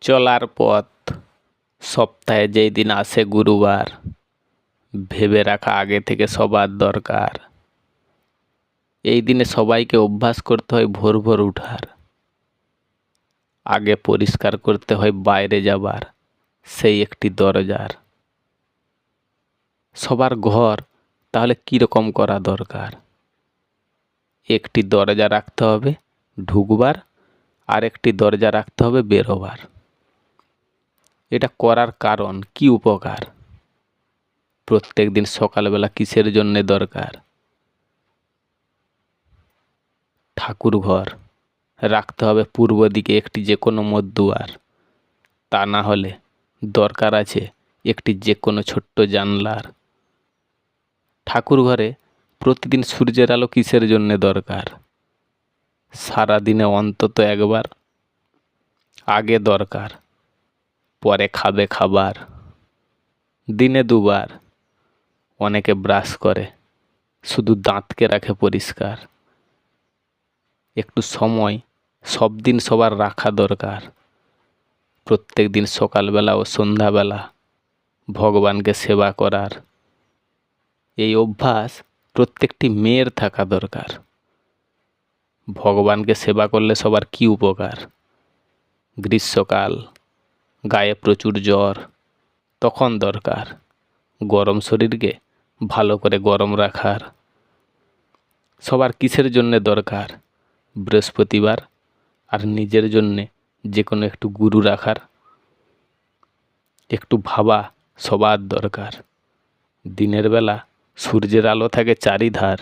চলার পথ সপ্তাহে যেই দিন আসে গুরুবার, ভেবে রাখা আগে থেকে সবার দরকার। এই দিনে সবাইকে অভ্যাস করতে হয় ভোর ভোর উঠার। আগে পরিষ্কার করতে হয় বাইরে যাবার সেই একটি দরজার। সবার ঘর তাহলে কীরকম করা দরকার? একটি দরজা রাখতে হবে ঢুকবার, আর একটি দরজা রাখতে হবে বেরোবার। এটা করার কারণ কি, উপকার? প্রত্যেক দিন সকালবেলা কিসের জন্যে দরকার? ঠাকুর ঘর রাখতে হবে পূর্ব দিকে একটি যে কোনো মধ্যুয়ার। তা না হলে দরকার আছে একটি যে কোনো ছোট্ট জানলার। ঠাকুর ঘরে প্রতিদিন সূর্যের আলো কিসের জন্যে দরকার? সারাদিনে অন্তত একবার। আগে দরকার, পরে খাবে খাবার। দিনে দুবার। অনেকে ব্রাশ করে, শুধু দাঁতকে রাখে পরিষ্কার। একটু সময় সব দিন সবার রাখা দরকার। প্রত্যেক দিন সকালবেলা ও সন্ধ্যাবেলা ভগবানকে সেবা করার। এই অভ্যাস প্রত্যেকটি মেয়ের থাকা দরকার। ভগবানকে সেবা করলে সবার কি উপকার? গ্রীষ্মকাল, গায়ে প্রচুর জ্বর, তখন দরকার গরম শরীরকে ভালো করে গরম রাখার। সবার কিসের জন্যে দরকার? বৃহস্পতিবার আর নিজের জন্যে যে কোনো একটু গুরু রাখার। একটু ভাবা সবার দরকার। দিনের বেলা সূর্যের আলো থাকে চারিধার,